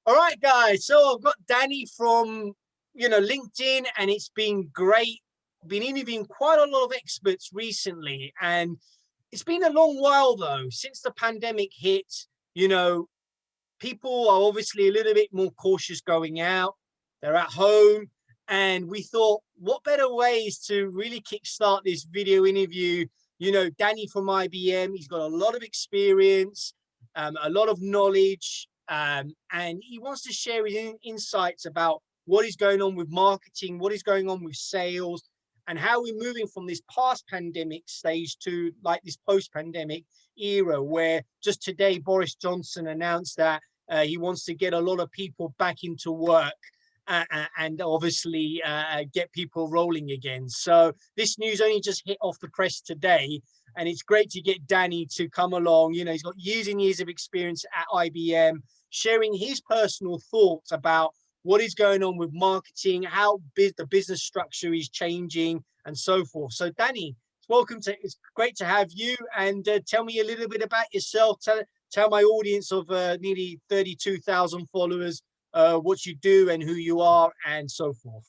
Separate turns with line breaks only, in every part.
All right, guys. So I've got Danny from, LinkedIn, and it's been great. Been interviewing quite a lot of experts recently, and it's been a long while though since the pandemic hit. You know, people are obviously a little bit more cautious going out. They're at home, and we thought, what better ways to really kickstart this video interview? Danny from IBM, he's got a lot of experience, a lot of knowledge, and he wants to share his insights about what is going on with marketing, what is going on with sales, and how we're moving from this past pandemic stage to like this post-pandemic era, where just today Boris Johnson announced that he wants to get a lot of people back into work and obviously get people rolling again. So this news only just hit off the press today, and it's great to get Danny to come along. He's got years and years of experience at IBM, sharing his personal thoughts about what is going on with marketing, how the business structure is changing, and so forth. So Danny, it's great to have you, and tell me a little bit about yourself. Tell my audience of nearly 32,000 followers what you do and who you are, and so forth.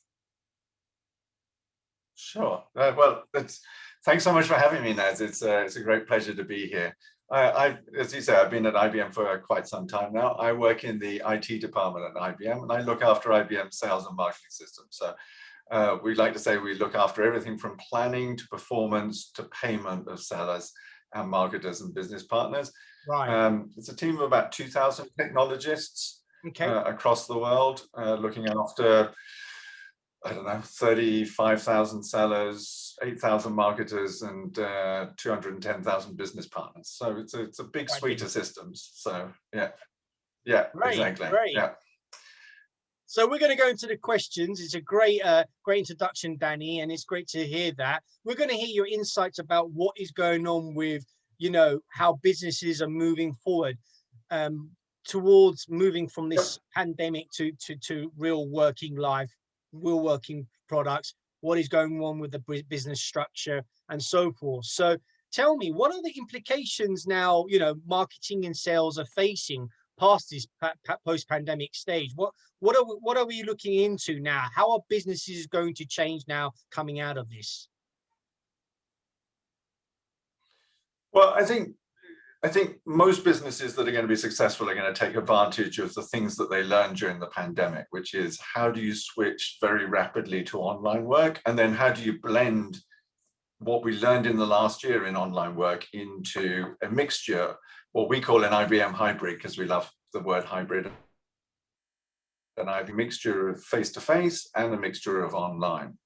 Sure. Well, thanks so much for having me, Naz. It's a great pleasure to be here. As you say, I've been at IBM for quite some time now. I work in the IT department at IBM, and I look after IBM sales and marketing systems. So we like to say we look after everything from planning to performance to payment of sellers and marketers and business partners.
Right.
It's a team of about 2,000 technologists across the world, looking after, I don't know, 35,000 sellers, 8,000 marketers, and 210,000 business partners. So it's a big suite of systems. So yeah,
Great,
exactly.
Great.
Yeah.
So we're going to go into the questions. It's a great introduction, Danny, and it's great to hear that. We're going to hear your insights about what is going on with, how businesses are moving forward towards moving from this pandemic to real working life, real working products, what is going on with the business structure, and so forth. So tell me, what are the implications now, marketing and sales are facing past this post-pandemic stage? What are we looking into now? How are businesses going to change now coming out of this?
Well, I think most businesses that are going to be successful are going to take advantage of the things that they learned during the pandemic, which is how do you switch very rapidly to online work, and then how do you blend what we learned in the last year in online work into a mixture, what we call an IBM hybrid, because we love the word hybrid, an IBM mixture of face-to-face and a mixture of online.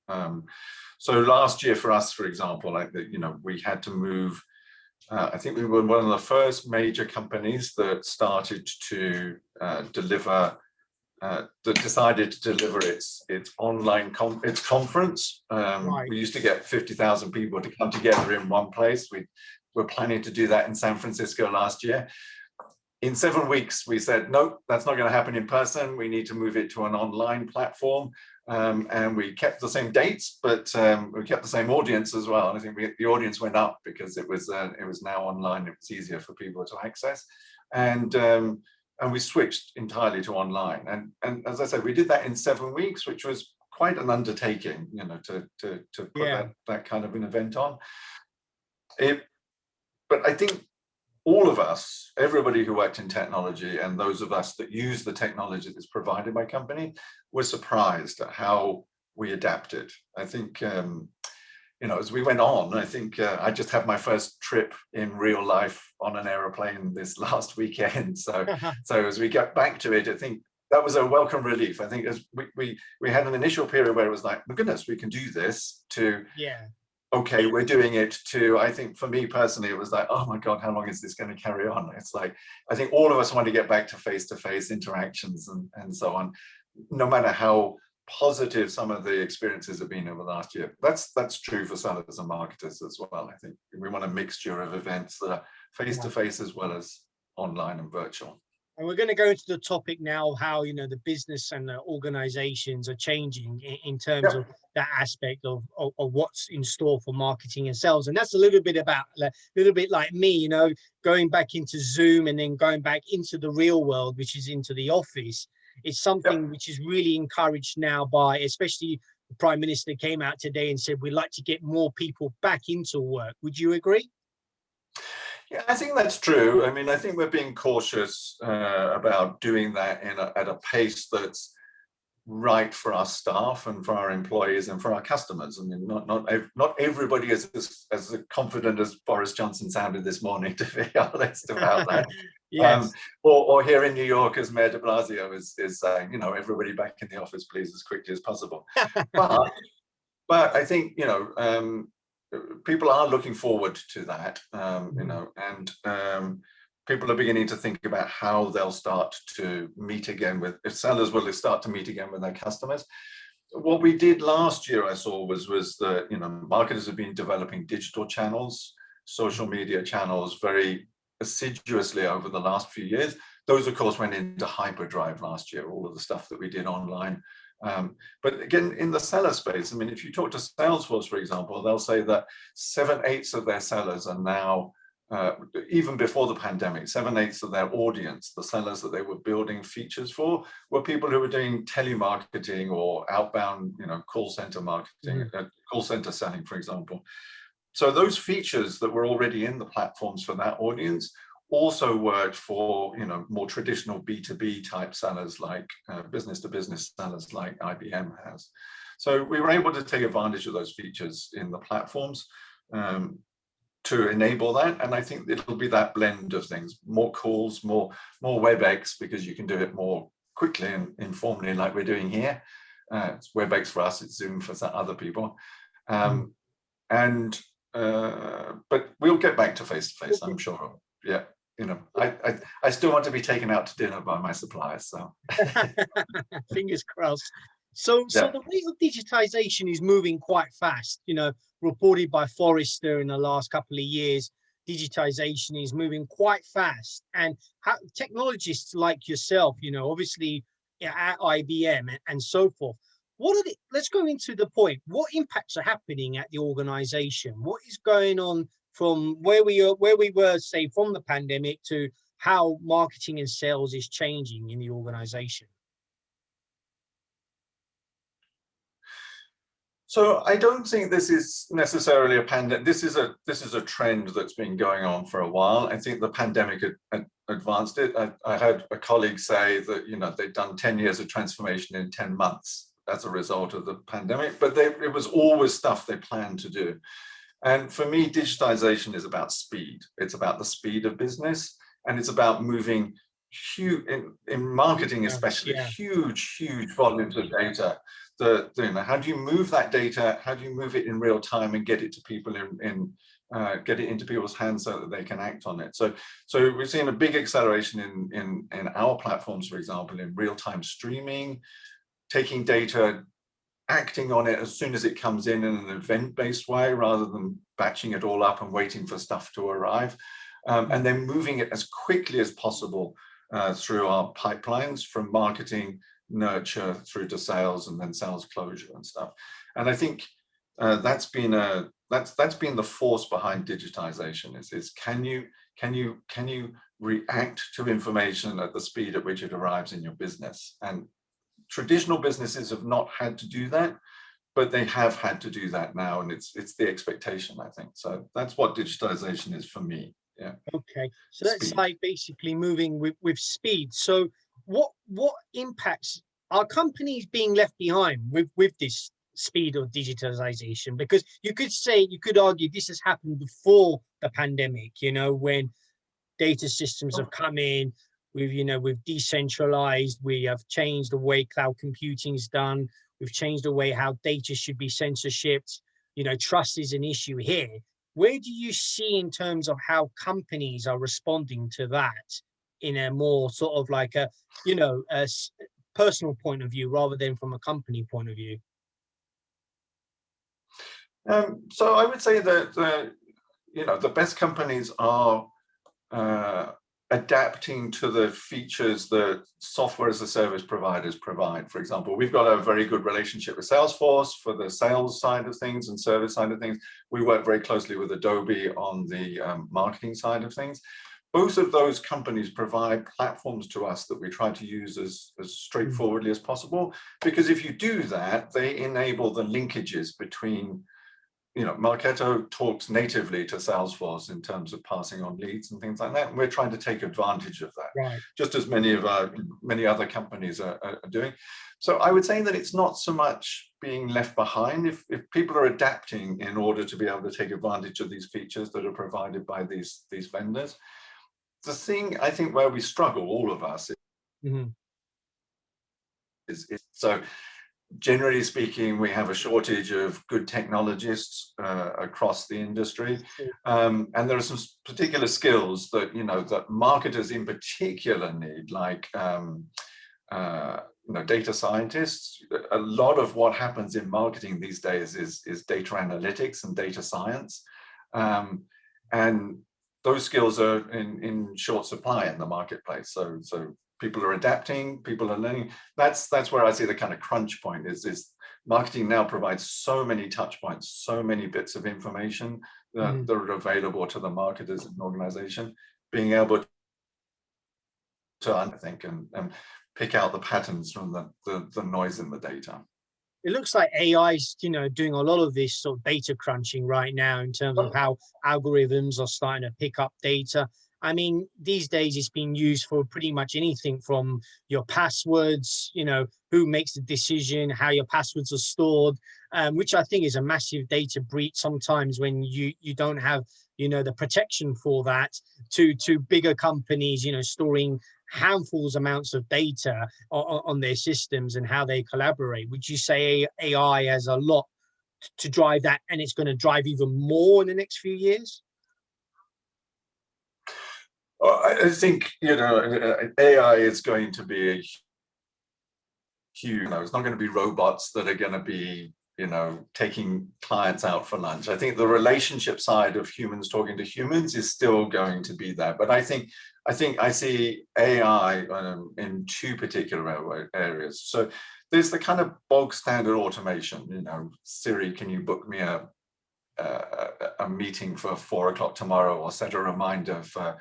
So last year for us, for example, we had to move. I think we were one of the first major companies that started to decided to deliver its online conference.
Right.
We used to get 50,000 people to come together in one place. We were planning to do that in San Francisco last year. In 7 weeks, we said, nope, that's not going to happen in person. We need to move it to an online platform. And we kept the same dates, but we kept the same audience as well. And I think the audience went up because it was now online. It was easier for people to access, and we switched entirely to online. And as I said, we did that in 7 weeks, which was quite an undertaking, to put that kind of an event on. But I think all of us, everybody who worked in technology and those of us that use the technology that's provided by company, were surprised at how we adapted. I think, as we went on, I think I just had my first trip in real life on an aeroplane this last weekend. So as we get back to it, I think that was a welcome relief. I think as we had an initial period where it was like, my goodness, we can do this, to okay, we're doing it, to, I think for me personally, it was like, oh my God, how long is this going to carry on? It's like, I think all of us want to get back to face-to-face interactions and so on, no matter how positive some of the experiences have been over the last year. That's true for sellers and marketers as well. I think we want a mixture of events that are face-to-face as well as online and virtual.
And we're going to go into the topic now of how, the business and the organizations are changing in terms of that aspect of what's in store for marketing and sales. And that's a little bit like me, going back into Zoom and then going back into the real world, which is into the office. it's
Yep.
something which is really encouraged now by, especially the Prime Minister came out today and said, we'd like to get more people back into work. Would you agree?
Yeah, I think that's true. I mean, I think we're being cautious about doing that at a pace that's right for our staff and for our employees and for our customers. I mean, not everybody is as confident as Boris Johnson sounded this morning, to be honest about that.
Yes.
Or here in New York, as Mayor de Blasio is saying, you know, everybody back in the office, please, as quickly as possible. But I think, you know, people are looking forward to that, you know, and people are beginning to think about how they'll start to meet again with, if sellers will start to meet again with their customers. What we did last year, I saw, was that, you know, marketers have been developing digital channels, social media channels very assiduously over the last few years. Those, of course, went into hyperdrive last year, all of the stuff that we did online. But again, in the seller space, I mean, if you talk to Salesforce, for example, they'll say that 7/8 of their sellers are now, even before the pandemic, 7/8 of their audience, the sellers that they were building features for, were people who were doing telemarketing or outbound, you know, call center marketing, call center selling, for example. So those features that were already in the platforms for that audience also worked for, you know, more traditional B2B type sellers, like business to business sellers like IBM has. So we were able to take advantage of those features in the platforms to enable that. And I think it'll be that blend of things, more calls, more WebEx, because you can do it more quickly and informally like we're doing here. It's WebEx for us, it's Zoom for some other people. But we'll get back to face-to-face, I'm sure. Yeah, you know, I still want to be taken out to dinner by my suppliers, so.
Fingers crossed. So
Yeah.
the rate of digitization is moving quite fast, you know, reported by Forrester in the last couple of years. Digitization is moving quite fast, and how technologists like yourself, you know, obviously at IBM and so forth. What are the, let's go into the point. What impacts are happening at the organization? What is going on from where we were, say, from the pandemic to how marketing and sales is changing in the organization?
So I don't think this is necessarily a pandemic. This is a trend that's been going on for a while. I think the pandemic had advanced it. I heard a colleague say that, you know, they'd done 10 years of transformation in 10 months as a result of the pandemic, but it was always stuff they planned to do. And for me, digitization is about speed. It's about the speed of business, and it's about moving huge, in marketing especially, huge volumes of data. You know, how do you move that data? How do you move it in real time and get it to people get it into people's hands so that they can act on it? So we're seeing a big acceleration in our platforms, for example, in real-time streaming, taking data, acting on it as soon as it comes in an event-based way, rather than batching it all up and waiting for stuff to arrive, and then moving it as quickly as possible through our pipelines, from marketing, nurture, through to sales, and then sales closure and stuff. And I think that's been the force behind digitization. Is can you react to information at the speed at which it arrives in your business? And traditional businesses have not had to do that, but they have had to do that now, and it's the expectation, I think. So that's what digitization is for me. Yeah.
Okay, so that's
Speed.
like basically moving with speed. So what impacts are companies being left behind with this speed of digitalization? Because you could argue this has happened before the pandemic, you know, when data systems have come in, we've decentralized, we have changed the way cloud computing is done, we've changed the way how data should be censorshipped. You know, trust is an issue here. Where do you see in terms of how companies are responding to that in a more sort of like a, you know, personal point of view rather than from a company point of view?
So I would say that the best companies are adapting to the features that software as a service providers provide. For example, we've got a very good relationship with Salesforce for the sales side of things and service side of things. We work very closely with Adobe on the marketing side of things. both of those companies provide platforms to us that we try to use as straightforwardly as possible, because if you do that, they enable the linkages between, you know, Marketo talks natively to Salesforce in terms of passing on leads and things like that. And we're trying to take advantage of that,
Right.
just as many other companies are doing. So I would say that it's not so much being left behind. If people are adapting in order to be able to take advantage of these features that are provided by these vendors. The thing I think where we struggle, all of us, is so generally speaking, we have a shortage of good technologists across the industry, and there are some particular skills that, you know, that marketers in particular need, like you know, data scientists. A lot of what happens in marketing these days is data analytics and data science, and those skills are in short supply in the marketplace. So people are adapting, people are learning. That's where I see the kind of crunch point is marketing now provides so many touch points, so many bits of information that are available to the marketers in an organization, being able to, I think, and pick out the patterns from the noise in the data.
It looks like AI is, you know, doing a lot of this sort of data crunching right now in terms of how algorithms are starting to pick up data. I mean, these days it's being used for pretty much anything from your passwords, you know, who makes the decision, how your passwords are stored, which I think is a massive data breach sometimes when you don't have, you know, the protection for that, to bigger companies, you know, storing handfuls amounts of data on their systems and how they collaborate. Would you say AI has a lot to drive that, and it's going to drive even more in the next few years?
I think, you know, AI is going to be a huge, you know, it's not going to be robots that are going to be, you know, taking clients out for lunch. I think the relationship side of humans talking to humans is still going to be there. But I think I see AI in two particular areas. So there's the kind of bog standard automation, you know, Siri, can you book me a meeting for 4 o'clock tomorrow, or set a reminder for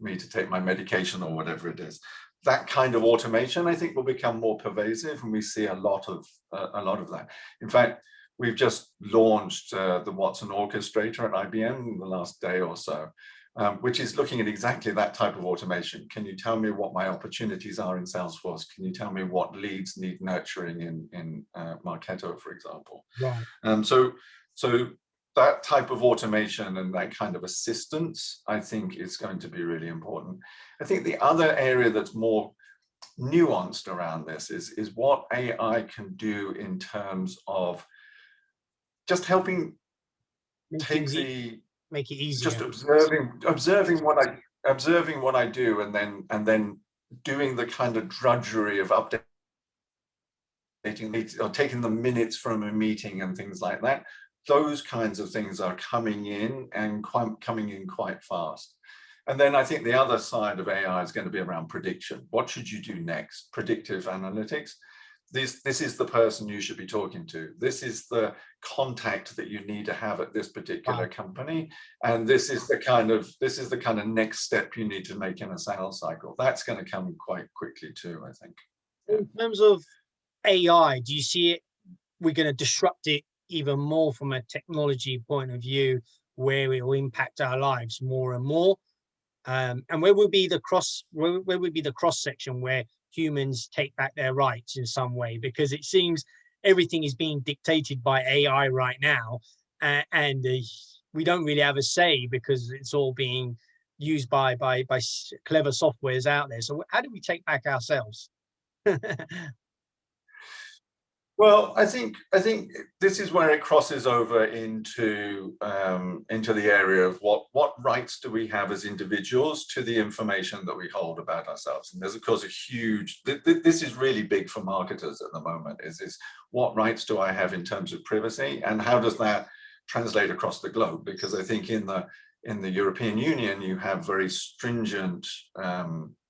me to take my medication, or whatever it is. That kind of automation, I think, will become more pervasive, and we see a lot of that. In fact, we've just launched the Watson Orchestrator at IBM in the last day or so, which is looking at exactly that type of automation. Can you tell me what my opportunities are in Salesforce? Can you tell me what leads need nurturing in Marketo, for example?
Right.
So that type of automation and that kind of assistance, I think, is going to be really important. I think the other area that's more nuanced around this is what AI can do in terms of just helping
make it easier.
just observing what I do, and then doing the kind of drudgery of updating or taking the minutes from a meeting and things like that. Those kinds of things are coming in quite fast. And then I think the other side of AI is going to be around prediction. What should you do next? Predictive analytics. This is the person you should be talking to. This is the contact that you need to have at this particular company, and this is the kind of next step you need to make in a sales cycle. That's going to come quite quickly too, I think.
In terms of AI, do you see it, we're going to disrupt it even more from a technology point of view, where it will impact our lives more and more? And where would be the cross section where humans take back their rights in some way? Because it seems everything is being dictated by AI right now, and we don't really have a say because it's all being used by clever softwares out there. So how do we take back ourselves?
Well, I think this is where it crosses over into the area of what rights do we have as individuals to the information that we hold about ourselves. And there's, of course, a huge, this is really big for marketers at the moment, is what rights do I have in terms of privacy, and how does that translate across the globe? Because I think in the European Union, you have very stringent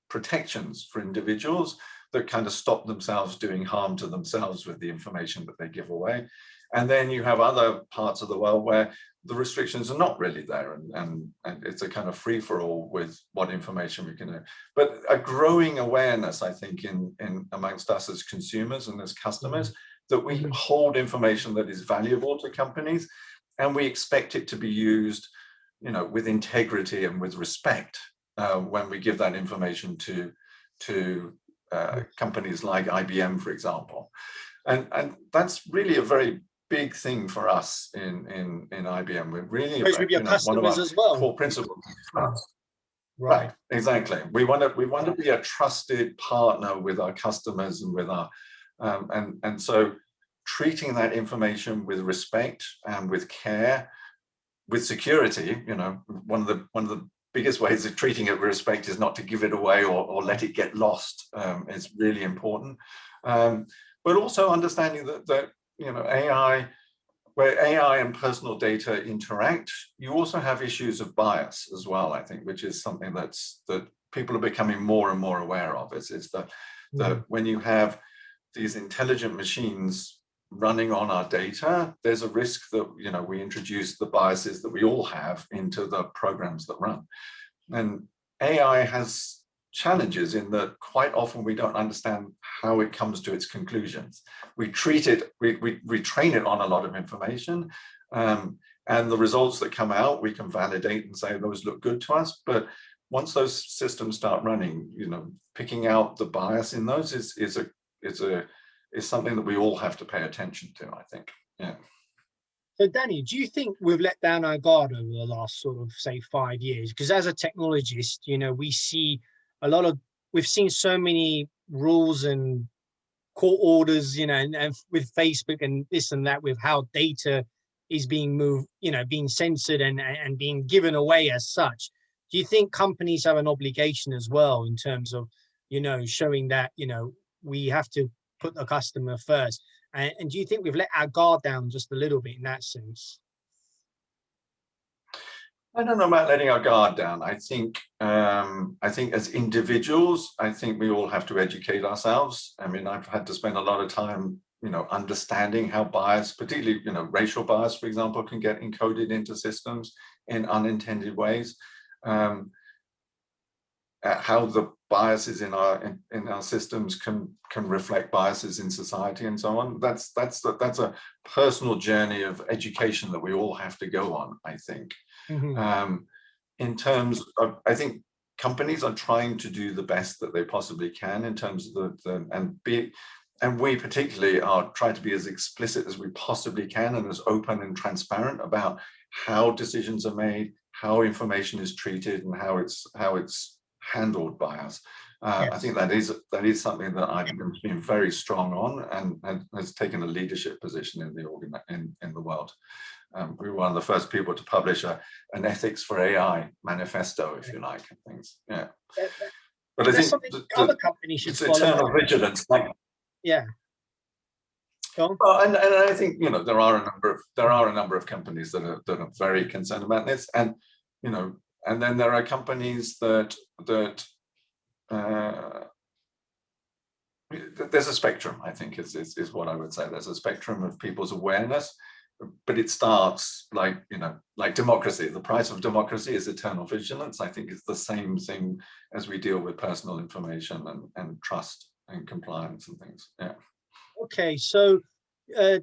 protections for individuals that kind of stop themselves doing harm to themselves with the information that they give away. And then you have other parts of the world where the restrictions are not really there, and it's a kind of free-for-all with what information we can do. But a growing awareness, I think, in amongst us as consumers and as customers, that we hold information that is valuable to companies, and we expect it to be used, you know, with integrity and with respect when we give that information to companies like IBM, for example. And that's really a very big thing for us in IBM. We're really
with your
one of
customers
our
as well.
core principles. Right, exactly. We want to be a trusted partner with our customers and with our and so treating that information with respect and with care, with security. You know, one of the biggest ways of treating it with respect is not to give it away or let it get lost. It's really important. But also understanding that you know, where AI and personal data interact, you also have issues of bias as well, I think, which is something that people are becoming more and more aware of. Is that when you have these intelligent machines running on our data, there's a risk that, you know, we introduce the biases that we all have into the programs that run. And AI has challenges in that quite often we don't understand how it comes to its conclusions. We treat it, we train it on a lot of information, and the results that come out, we can validate and say those look good to us. But once those systems start running, you know, picking out the bias in those is something that we all have to pay attention to, I think. Yeah.
So Danny, do you think we've let down our guard over the last sort of, say, 5 years? Because as a technologist, you know, we've seen so many rules and court orders, you know, and with Facebook and this and that, with how data is being moved, you know, being censored and being given away as such. Do you think companies have an obligation as well in terms of, you know, showing that, you know, we have to put the customer first? And do you think we've let our guard down just a little bit in that sense?
I don't know about letting our guard down. I think as individuals, I think we all have to educate ourselves. I mean, I've had to spend a lot of time, you know, understanding how bias, particularly, you know, racial bias, for example, can get encoded into systems in unintended ways. How the biases in our systems can reflect biases in society and so on. That's a personal journey of education that we all have to go on, I think. In terms of, I think companies are trying to do the best that they possibly can in terms of and we particularly are trying to be as explicit as we possibly can and as open and transparent about how decisions are made, how information is treated, and how it's handled by us. Yes. I think that is something that IBM's been very strong on and has taken a leadership position in the world. We were one of the first people to publish an ethics for AI manifesto, if you like, and things. Yeah. But I think
other companies should follow.
Eternal vigilance.
Yeah.
Well, and I think, you know, there are a number of companies that are very concerned about this, and, you know, and then there are companies that there's a spectrum, I think, is what I would say. There's a spectrum of people's awareness, but it starts like, you know, like democracy. The price of democracy is eternal vigilance. I think it's the same thing as we deal with personal information and trust and compliance and things. Yeah.
Okay, so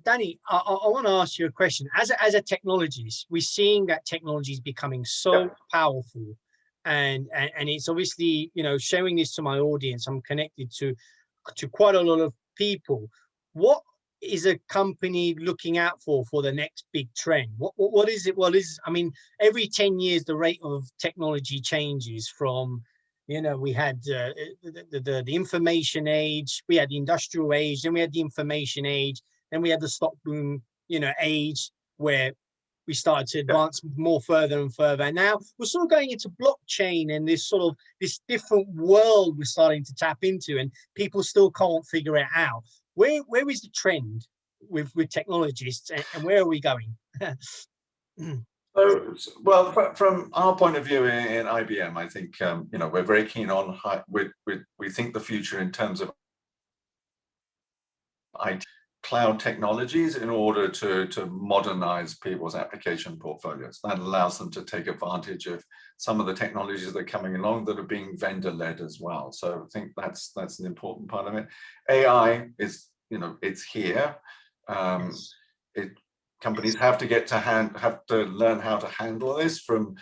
Danny, I want to ask you a question. As a technologist, we're seeing that technology is becoming so powerful, and it's obviously, you know, showing this to my audience. I'm connected to quite a lot of people. What is a company looking out for the next big trend? What is it? I mean, every 10 years the rate of technology changes from, you know, we had the information age, we had the industrial age, then we had the information age, then we had the stock boom, you know, age, where we started to advance more further and further. And now we're sort of going into blockchain and this different world we're starting to tap into, and people still can't figure it out. Where is the trend with technologists, and where are we going?
So, well, from our point of view in IBM, I think, you know, we're very keen on, we think the future in terms of IT cloud technologies in order to modernize people's application portfolios. That allows them to take advantage of some of the technologies that are coming along that are being vendor-led as well. So I think that's an important part of it. AI is, it's here.
Yes.
Companies have to learn how to handle this from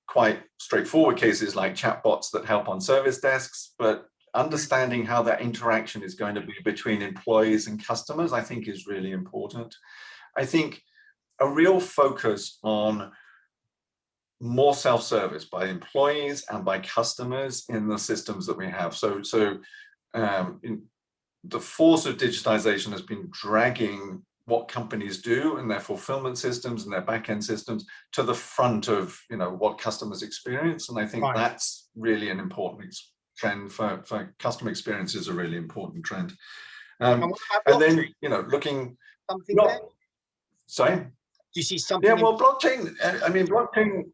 quite straightforward cases like chatbots that help on service desks, but understanding how that interaction is going to be between employees and customers, I think, is really important. I think a real focus on more self-service by employees and by customers in the systems that we have. The force of digitization has been dragging what companies do and their fulfillment systems and their back-end systems to the front of what customers experience. And I think that's really an important trend for customer experience, is a really important trend. And then looking
something there.
Sorry?
Do you see something?
Yeah, well, blockchain. I mean, blockchain.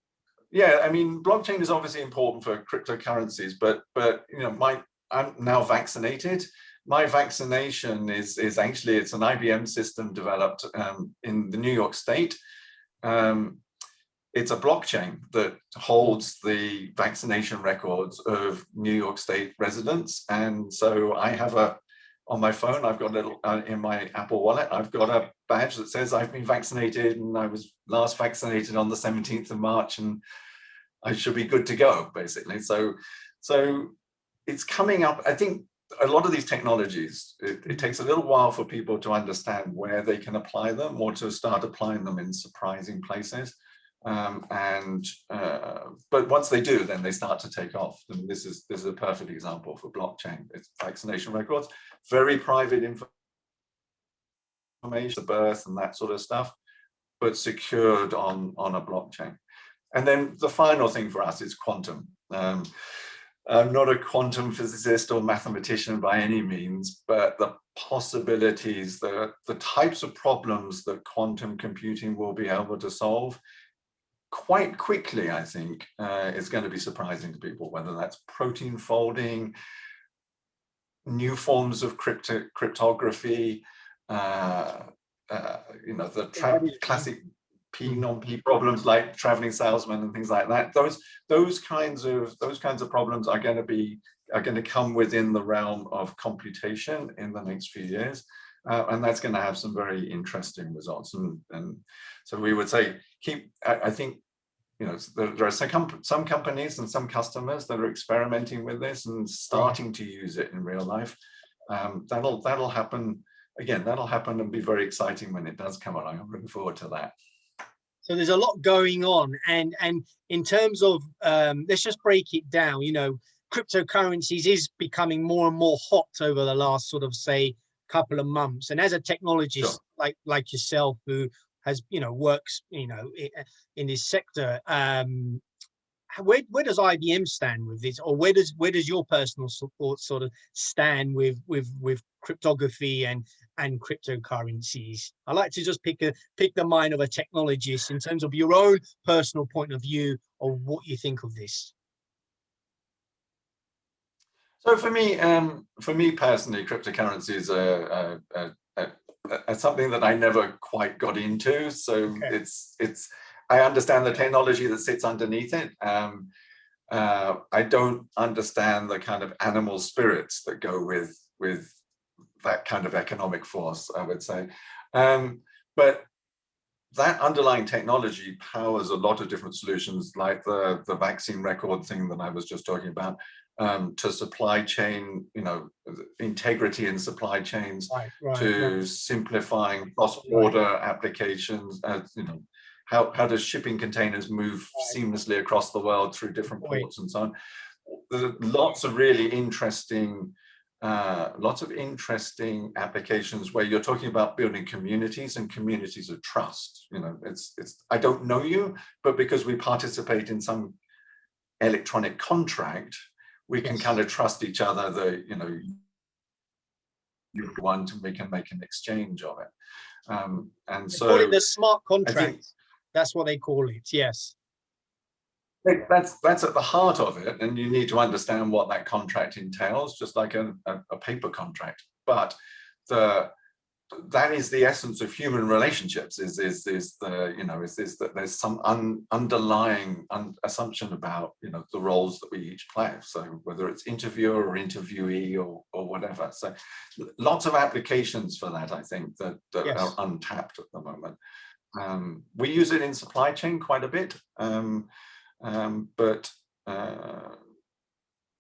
Yeah, I mean, blockchain is obviously important for cryptocurrencies, but I'm now vaccinated. My vaccination is actually, it's an IBM system developed in the New York State. It's a blockchain that holds the vaccination records of New York State residents. And so I have on my phone, I've got a little, in my Apple Wallet, I've got a badge that says I've been vaccinated and I was last vaccinated on the 17th of March and I should be good to go, basically. So it's coming up. I think a lot of these technologies, it takes a little while for people to understand where they can apply them or to start applying them in surprising places. But once they do, then they start to take off. And this is a perfect example for blockchain. It's vaccination records, very private information, birth and that sort of stuff, but secured on a blockchain. And then the final thing for us is quantum. I'm not a quantum physicist or mathematician by any means, but the possibilities, the types of problems that quantum computing will be able to solve quite quickly, I think, is going to be surprising to people, whether that's protein folding, new forms of cryptography, the classic P non-P problems like traveling salesman and things like that. Those kinds of problems are going to come within the realm of computation in the next few years, and that's going to have some very interesting results. And so we would say I think there are some companies and some customers that are experimenting with this and starting to use it in real life. That'll happen again. That'll happen and be very exciting when it does come along. I'm looking forward to that.
So there's a lot going on, and in terms of let's just break it down. Cryptocurrencies is becoming more and more hot over the last sort of, say, couple of months. And as a technologist, sure, like yourself, who has works in this sector, where does IBM stand with this, or where does your personal support sort of stand with cryptography and cryptocurrencies? I like to just pick the mind of a technologist in terms of your own personal point of view of what you think of this.
So for me personally, cryptocurrencies are something that I never quite got into. So okay. I understand the technology that sits underneath it. I don't understand the kind of animal spirits that go with that kind of economic force, I would say. But that underlying technology powers a lot of different solutions, like the vaccine record thing that I was just talking about, to supply chain, integrity in supply chains, to simplifying cross-border applications, how does shipping containers move seamlessly across the world through different ports and so on. There's lots of really interesting applications where you're talking about building communities and communities of trust. I don't know you, but because we participate in some electronic contract, we can kind of trust each other that you want, and we can make an exchange of it. And so
they call it the smart contract. That's what they call it. Yes.
That's at the heart of it, and you need to understand what that contract entails, just like a paper contract. But that is the essence of human relationships, is that there's some underlying assumption about, the roles that we each play. So whether it's interviewer or interviewee or whatever. So lots of applications for that, I think, that
Yes.
are untapped at the moment. We use it in supply chain quite a bit,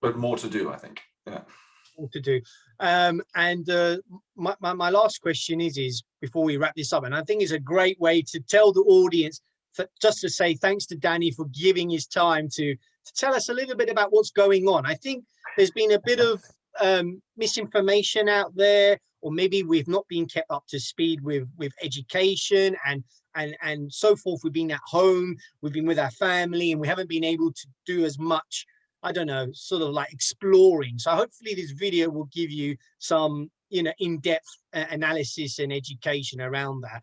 but more to do, I think. Yeah.
To do. My last question is before we wrap this up, and I think it's a great way to tell the audience, just to say thanks to Danny for giving his time to tell us a little bit about what's going on. I think there's been a bit of misinformation out there, or maybe we've not been kept up to speed with education and so forth. We've been at home, we've been with our family, and we haven't been able to do as much, I don't know, sort of like exploring. So hopefully this video will give you some, in-depth analysis and education around that.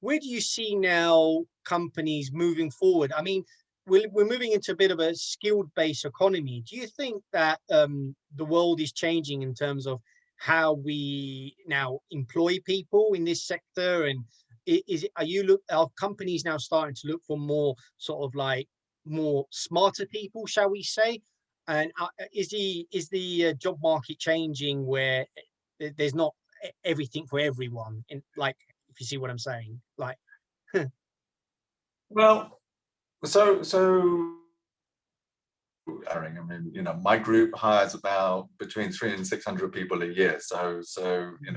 Where do you see now companies moving forward? I mean, we're moving into a bit of a skilled-based economy. Do you think that the world is changing in terms of how we now employ people in this sector? And are companies now starting to look for more sort of like more smarter people, shall we say? And is the job market changing where there's not everything for everyone? In, like, if you see what I'm saying, like.
Well, so I mean, my group hires about between 300 and 600 people a year. So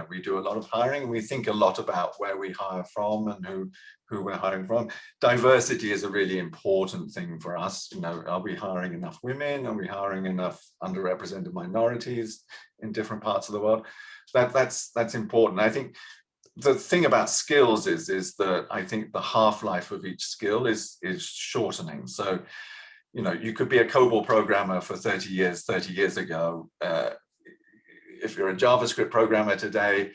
we do a lot of hiring. We think a lot about where we hire from and who we're hiring from. Diversity is a really important thing for us. Are we hiring enough women? Are we hiring enough underrepresented minorities in different parts of the world? That's important. I think the thing about skills is that I think the half-life of each skill is shortening. So you could be a COBOL programmer for 30 years ago. If you're a JavaScript programmer today,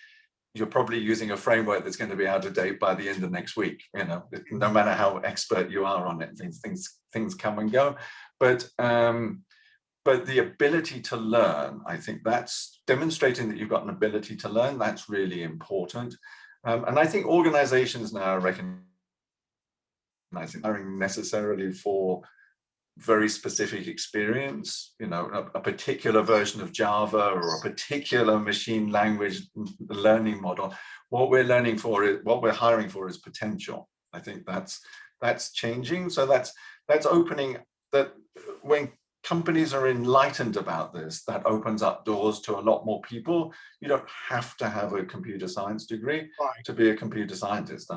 you're probably using a framework that's going to be out of date by the end of next week. No matter how expert you are on it, things come and go. But the ability to learn, I think that's demonstrating that you've got an ability to learn. That's really important. And I think organizations now are recognizing hiring necessarily for very specific experience, a particular version of Java or a particular machine language learning model. What we're hiring for is potential. I think that's changing. So that's opening, that when companies are enlightened about this, that opens up doors to a lot more people. You don't have to have a computer science degree to be a computer scientist.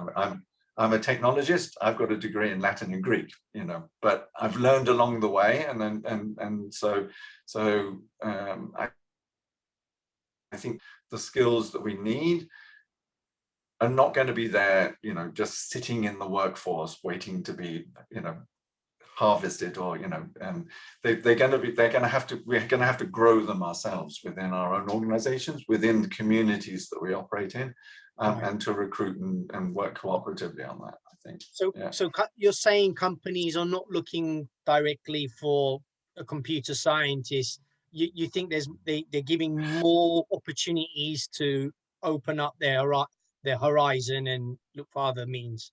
I'm a technologist. I've got a degree in Latin and Greek, but I've learned along the way, and so I think the skills that we need are not going to be there, just sitting in the workforce waiting to be, harvested, or we're going to have to grow them ourselves within our own organizations, within the communities that we operate in. And to recruit and work cooperatively on that, I think.
So you're saying companies are not looking directly for a computer scientist. You think they're giving more opportunities to open up their horizon and look for other means?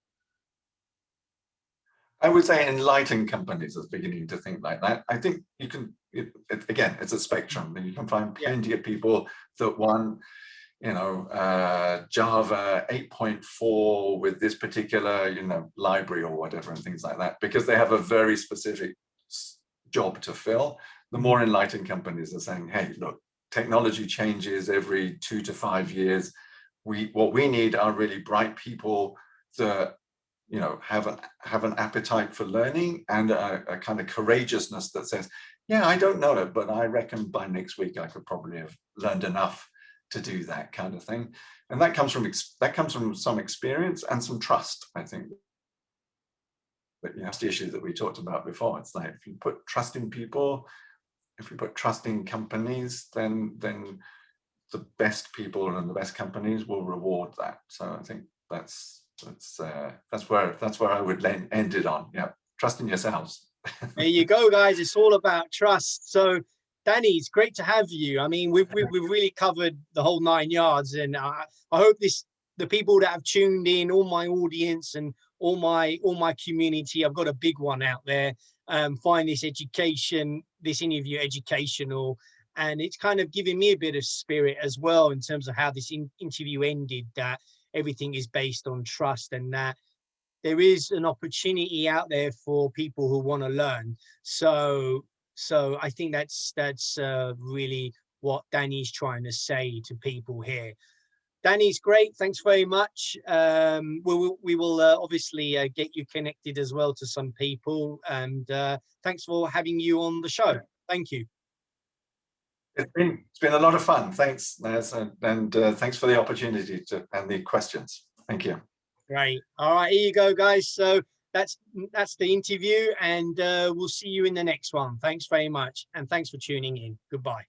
I would say enlightened companies are beginning to think like that. I think you can, again, it's a spectrum. You can find plenty of people that want, Java 8.4 with this particular, library or whatever, and things like that, because they have a very specific job to fill. The more enlightened companies are saying, hey, look, technology changes every 2 to 5 years. What we need are really bright people that, have an appetite for learning and a kind of courageousness that says, yeah, I don't know it, but I reckon by next week I could probably have learned enough to do that kind of thing. And that comes from some experience and some trust, I think. But that's the issue that we talked about before. It's like, if you put trust in people, if you put trust in companies, then the best people and the best companies will reward that. So I think that's where I would end it on. Yeah, trust in yourselves.
There you go, guys. It's all about trust. So Danny, it's great to have you. I mean, we've really covered the whole 9 yards, and I hope the people that have tuned in, all my audience and all my community, I've got a big one out there, find this interview educational, and it's kind of giving me a bit of spirit as well in terms of how this interview ended, that everything is based on trust, and that there is an opportunity out there for people who want to learn. So I think that's really what Danny's trying to say to people here. Danny's great. Thanks very much. We will obviously get you connected as well to some people. And thanks for having you on the show. Thank you.
It's been a lot of fun. Thanks, Naz, and thanks for the opportunity and the questions. Thank you.
Great. All right, here you go, guys. So that's the interview, and we'll see you in the next one. Thanks very much, and thanks for tuning in. Goodbye.